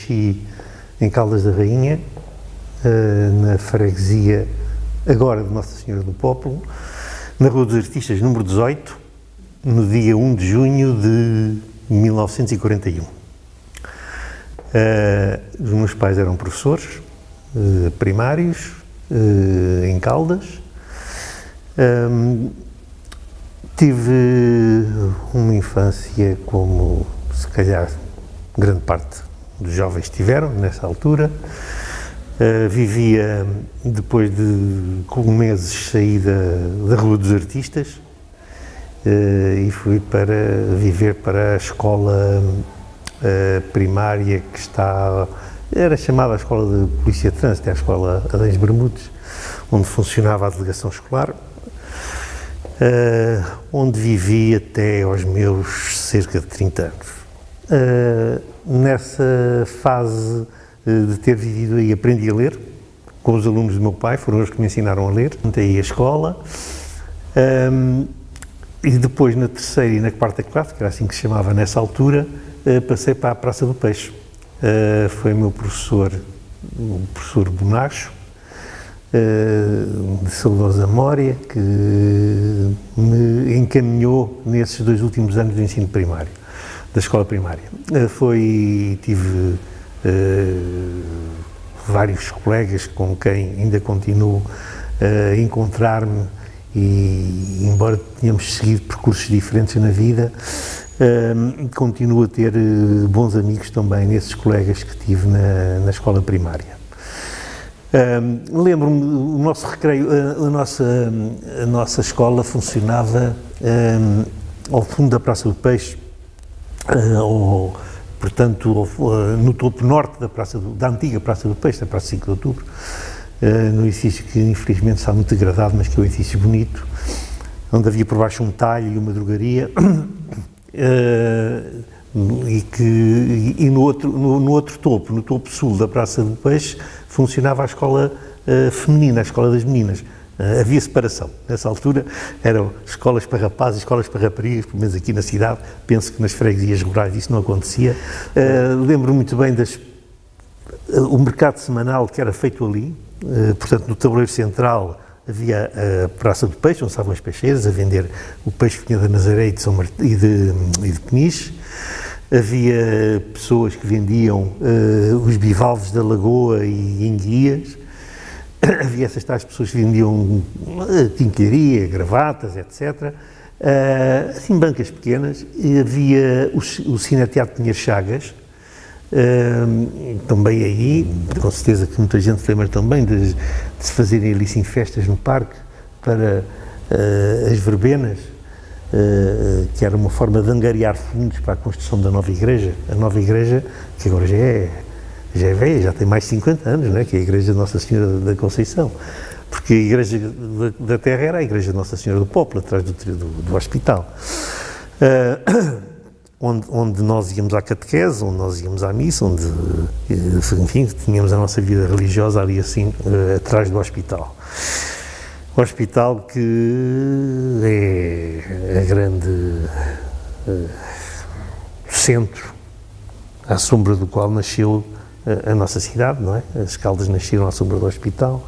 nasci em Caldas da Rainha, na freguesia agora de Nossa Senhora do Popolo, na Rua dos Artistas, número 18, no dia 1 de junho de 1941. Os meus pais eram professores primários em Caldas. Tive uma infância como, se calhar, grande parte dos jovens tiveram nessa altura. Vivia, depois de meses, saí da Rua dos Artistas e fui para viver para a escola primária que era chamada a Escola de Polícia de Trânsito, a Escola Adães Bermudes, onde funcionava a delegação escolar, onde vivi até aos meus cerca de 30 anos. Nessa fase de ter vivido aí, aprendi a ler com os alunos do meu pai, foram eles que me ensinaram a ler. Entrei à escola e depois na terceira e na quarta classe, que era assim que se chamava nessa altura, passei para a Praça do Peixe. Foi o meu professor, o professor Bonacho, de saudosa memória, que me encaminhou nesses 2 últimos anos do ensino primário, da escola primária. Tive vários colegas com quem ainda continuo a encontrar-me e, embora tenhamos seguido percursos diferentes na vida, continuo a ter bons amigos também nesses colegas que tive na escola primária. Lembro-me, o nosso recreio, a nossa escola funcionava ao fundo da Praça do Peixe, portanto, no topo norte da antiga Praça do Peixe, da Praça 5 de Outubro, no edifício que infelizmente está muito degradado, mas que é um edifício bonito, onde havia por baixo um talho e uma drogaria, e no outro topo, no topo sul da Praça do Peixe, funcionava a escola feminina, a escola das meninas. Havia separação. Nessa altura eram escolas para rapazes e escolas para raparigas, pelo menos aqui na cidade. Penso que nas freguesias rurais isso não acontecia. Lembro muito bem o mercado semanal que era feito ali. Portanto, no tabuleiro central havia a Praça do Peixe, onde estavam as peixeiras a vender o peixe que vinha da Nazaré e de Peniche. Havia pessoas que vendiam os bivalves da Lagoa e enguias. Havia essas tais pessoas que vendiam quinquilharia, gravatas, etc. Assim, bancas pequenas. E havia o Cineteatro Pinheiro Chagas, também aí, com certeza que muita gente se lembra também de se fazerem ali sim festas no parque para as verbenas, que era uma forma de angariar fundos para a construção da nova igreja. A nova igreja, que agora já é velha, já tem mais de 50 anos, não é? Que é a Igreja de Nossa Senhora da Conceição, porque a Igreja da Terra era a Igreja de Nossa Senhora do Popolo, atrás do hospital, onde nós íamos à catequese, onde nós íamos à missa, onde, enfim, tínhamos a nossa vida religiosa ali assim, atrás do hospital. O hospital que é a grande centro, à sombra do qual nasceu a nossa cidade, não é? As Caldas nasceram à sombra do hospital,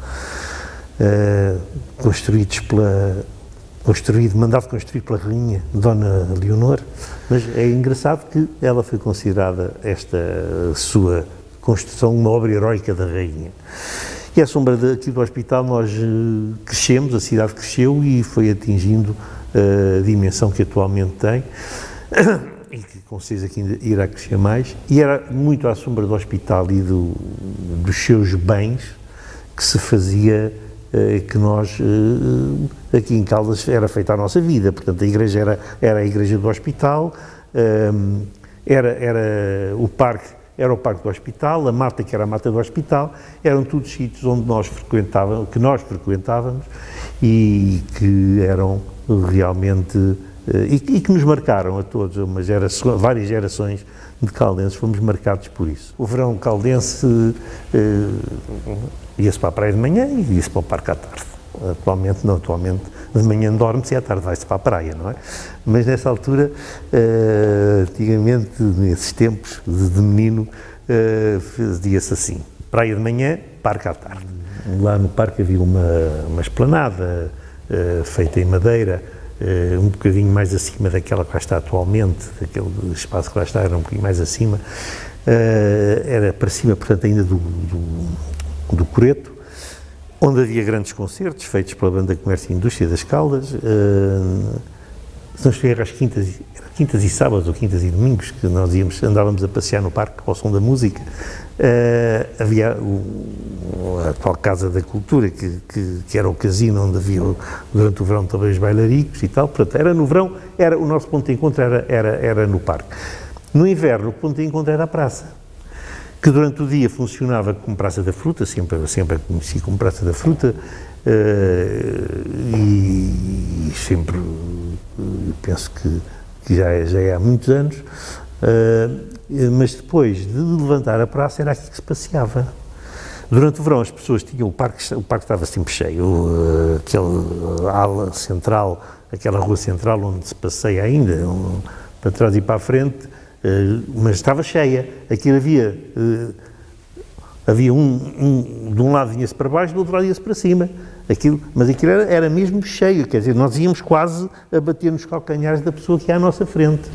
mandado construir pela rainha Dona Leonor, mas é engraçado que ela foi considerada, esta sua construção, uma obra heroica da rainha. E à sombra aqui do hospital nós crescemos, a cidade cresceu e foi atingindo a dimensão que atualmente tem, e que com certeza que ainda irá crescer mais, e era muito à sombra do hospital e dos seus bens que se fazia, que nós, aqui em Caldas, era feita a nossa vida. Portanto, a igreja era a igreja do hospital, era o parque do hospital, a mata que era a mata do hospital, eram todos sítios onde que nós frequentávamos e que eram realmente, e que nos marcaram a todos, várias gerações de caldenses, fomos marcados por isso. O verão caldense ia-se para a praia de manhã e ia-se para o parque à tarde. Atualmente de manhã dorme-se e à tarde vai-se para a praia, não é? Mas nessa altura, antigamente, nesses tempos de menino, fazia-se assim, praia de manhã, parque à tarde. Lá no parque havia uma esplanada feita em madeira, um bocadinho mais acima daquela que lá está atualmente, aquele espaço que lá está era um bocadinho mais acima, era para cima, portanto, ainda do Coreto, onde havia grandes concertos feitos pela Banda de Comércio e Indústria das Caldas, se não estiver às quintas e sábados ou quintas e domingos, que nós andávamos a passear no parque ao som da música. Havia a atual Casa da Cultura, que era o casino onde havia durante o verão também os bailaricos e tal. Portanto, era no verão, o nosso ponto de encontro era no parque. No inverno, o ponto de encontro era a praça, que durante o dia funcionava como Praça da Fruta, sempre a conheci como Praça da Fruta, e sempre penso que já é há muitos anos, mas depois de levantar a praça era aqui que se passeava. Durante o verão as pessoas tinham o parque estava sempre cheio, aquela ala central, aquela rua central onde se passeia ainda, para trás e para a frente, mas estava cheia. Aquilo havia de um lado vinha-se para baixo, do outro lado ia-se para cima. Mas aquilo era mesmo cheio, quer dizer, nós íamos quase a bater nos calcanhares da pessoa que é à nossa frente.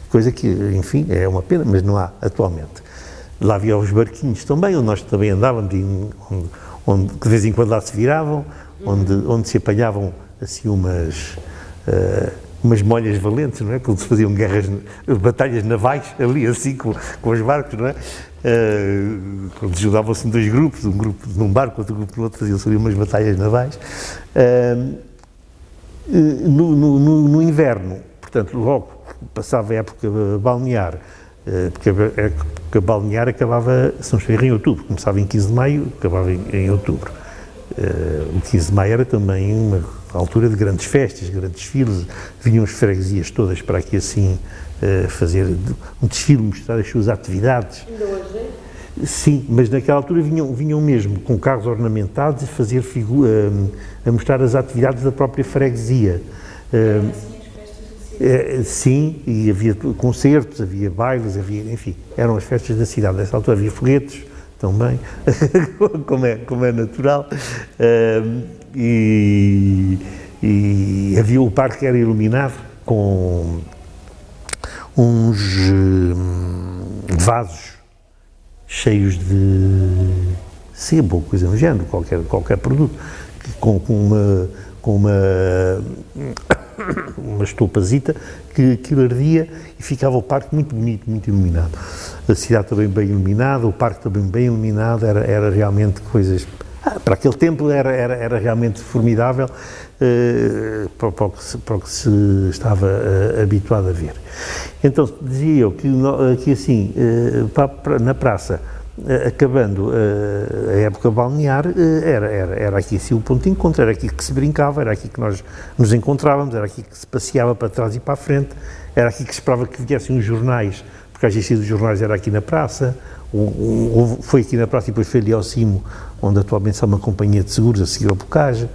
Coisa que, enfim, é uma pena, mas não há atualmente. Lá havia os barquinhos também, onde nós também andávamos, onde de vez em quando lá se viravam, onde se apanhavam assim umas molhas valentes, não é? Quando se faziam batalhas navais ali assim com os barcos, não é? Quando ajudavam-se em dois grupos, um grupo num barco, outro grupo no outro, faziam-se ali umas batalhas navais. No inverno, portanto, logo passava a época balnear, porque a época balnear acabava, se não estiver em outubro, começava em 15 de maio, acabava em outubro. O 15 de maio era também uma altura de grandes festas, grandes desfiles, vinham as freguesias todas para aqui assim fazer um desfile, mostrar as suas atividades. Ainda hoje? Sim, mas naquela altura vinham mesmo com carros ornamentados a mostrar as atividades da própria freguesia. Sim, e havia concertos, havia bailes, enfim, eram as festas da cidade. Nessa altura havia foguetes também, como é natural, e havia o parque que era iluminado com uns vasos cheios de sebo ou coisa do género, qualquer produto, com uma estopazita que ardia e ficava o parque muito bonito, muito iluminado. A cidade também bem iluminada, o parque também bem iluminado, era realmente coisas... para aquele tempo era realmente formidável, para o que se estava habituado a ver. Então, dizia eu que assim, na praça, acabando a época balnear, era aqui assim o ponto de encontro, era aqui que se brincava, era aqui que nós nos encontrávamos, era aqui que se passeava para trás e para a frente, era aqui que se esperava que viessem os jornais, porque a agência dos jornais era aqui na praça, foi aqui na praça e depois foi ali ao cimo, onde atualmente há uma companhia de seguros a seguir ao Bocage.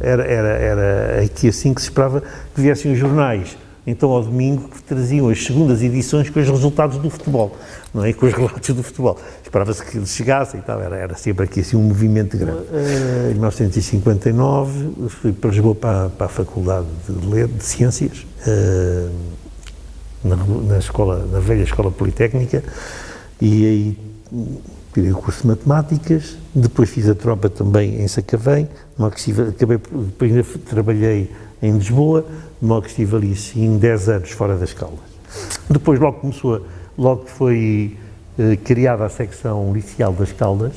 Era aqui assim que se esperava que viessem os jornais. Então, ao domingo, que traziam as segundas edições com os resultados do futebol, não é? Com os relatos do futebol. Esperava-se que eles chegassem e tal, era sempre aqui assim um movimento grande. Em 1959, fui para Lisboa para a Faculdade de Ciências, na velha Escola Politécnica, e aí tirei o curso de Matemáticas, depois fiz a tropa também em Sacavém, depois ainda trabalhei em Lisboa, de modo que estive ali sim 10 anos fora das Caldas. Depois logo foi criada a secção liceal das Caldas,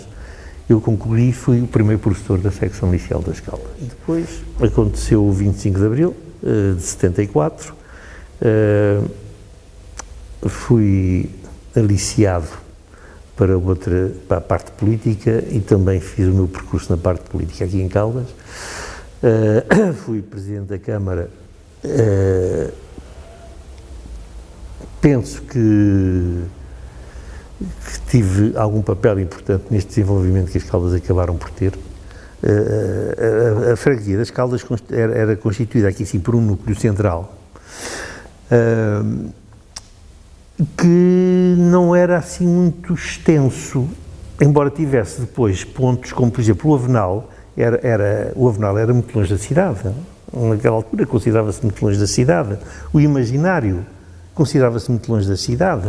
eu concluí e fui o primeiro professor da secção liceal das Caldas. Depois aconteceu o 25 de Abril de 74, fui aliciado para a parte política e também fiz o meu percurso na parte política aqui em Caldas. Fui Presidente da Câmara, penso que tive algum papel importante neste desenvolvimento que as Caldas acabaram por ter. A freguesia das Caldas era constituída aqui sim por um núcleo central, que não era assim muito extenso, embora tivesse depois pontos como, por exemplo, o Avenal. O Avenal era muito longe da cidade. Naquela altura considerava-se muito longe da cidade. O Imaginário considerava-se muito longe da cidade.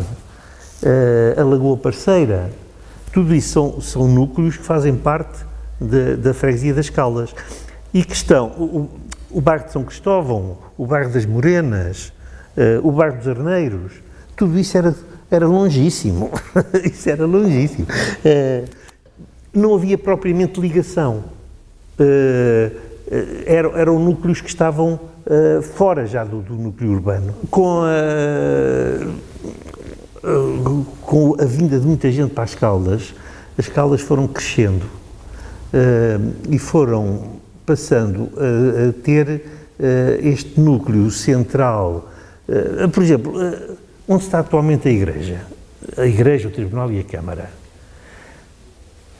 A Lagoa Parceira. Tudo isso são núcleos que fazem parte da freguesia das Caldas. E que estão o bairro de São Cristóvão, o bairro das Morenas, o bairro dos Arneiros. Tudo isso era longíssimo. Isso era longíssimo. Não havia propriamente ligação. Eram núcleos que estavam fora já do núcleo urbano. Com a vinda de muita gente para as Caldas foram crescendo e foram passando a ter este núcleo central. Por exemplo, onde está atualmente a Igreja, o Tribunal e a Câmara?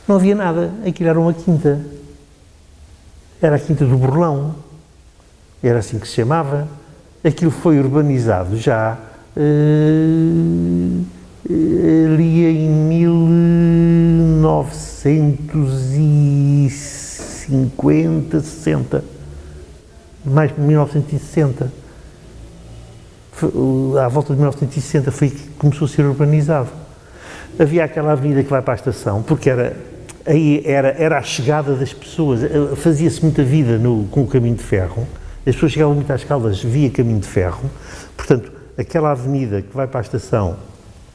Não havia nada, aquilo era uma quinta. Era a Quinta do Borlão, era assim que se chamava. Aquilo foi urbanizado já ali em 1950, 60, mais de 1960. À volta de 1960 foi que começou a ser urbanizado. Havia aquela avenida que vai para a estação, porque aí era a chegada das pessoas, fazia-se muita vida com o caminho de ferro, as pessoas chegavam muito às Caldas via caminho de ferro, portanto, aquela avenida que vai para a estação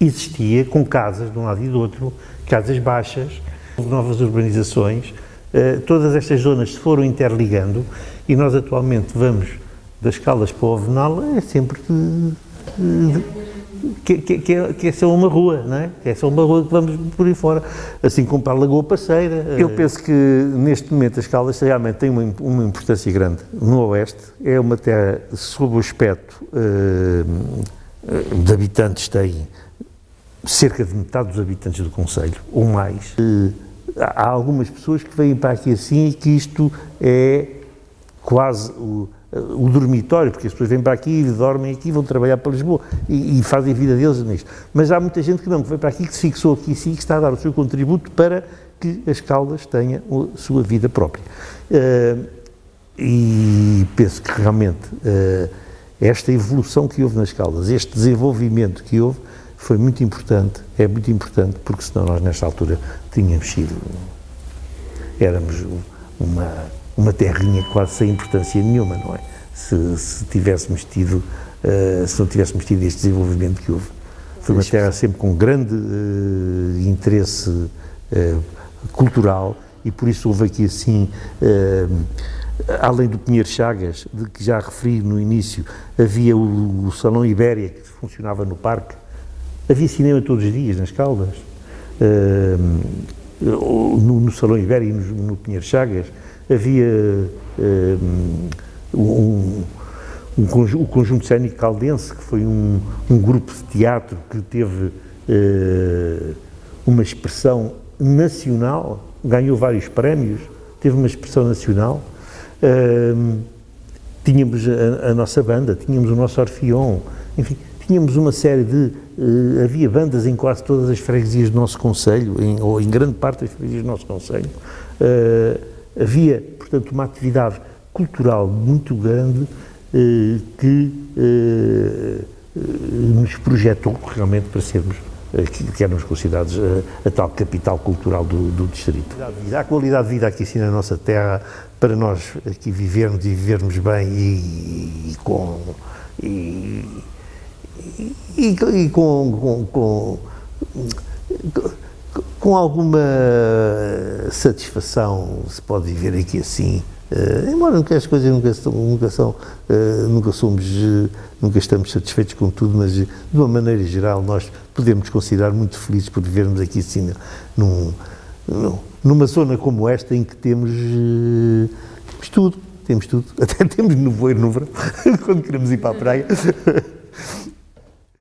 existia, com casas de um lado e do outro, casas baixas, novas urbanizações, todas estas zonas se foram interligando e nós atualmente vamos das Caldas para o Avenal, é sempre que é só uma rua, não é? É só uma rua que vamos por aí fora, assim como para a Lagoa Parceira. Eu penso que neste momento as Caldas realmente têm uma importância grande no Oeste, é uma terra sob o aspecto de habitantes, tem cerca de metade dos habitantes do concelho, ou mais. Há algumas pessoas que vêm para aqui assim e que isto é quase o dormitório, porque as pessoas vêm para aqui, dormem aqui, vão trabalhar para Lisboa e fazem a vida deles nisto. Mas há muita gente que não, que vem para aqui, que se fixou aqui sim, que está a dar o seu contributo para que as Caldas tenham a sua vida própria. E penso que realmente esta evolução que houve nas Caldas, este desenvolvimento que houve, foi muito importante, é muito importante, porque senão nós nesta altura éramos uma terrinha quase sem importância nenhuma, não é? Se não tivéssemos tido este desenvolvimento que houve. Foi uma terra sempre com grande interesse cultural e por isso houve aqui assim, além do Pinheiro Chagas, de que já referi no início, havia o Salão Ibéria, que funcionava no parque, havia cinema todos os dias nas Caldas, no Salão Ibéria e no Pinheiro Chagas, havia o Conjunto Cénico Caldense, que foi um grupo de teatro que teve uma expressão nacional, ganhou vários prémios, teve uma expressão nacional. Tínhamos a nossa banda, tínhamos o nosso Orfeão, enfim, tínhamos uma série havia bandas em quase todas as freguesias do nosso concelho, ou em grande parte das freguesias do nosso concelho. Havia, portanto, uma atividade cultural muito grande que nos projetou realmente para sermos, que éramos considerados a tal capital cultural do distrito. A qualidade de vida aqui assim na nossa terra, para nós aqui vivermos e vivermos bem com alguma satisfação se pode viver aqui assim, embora as coisas nunca estamos satisfeitos com tudo, mas de uma maneira geral nós podemos considerar muito felizes por vivermos aqui assim numa zona como esta em que temos tudo, até temos nevoeiro no verão, quando queremos ir para a praia.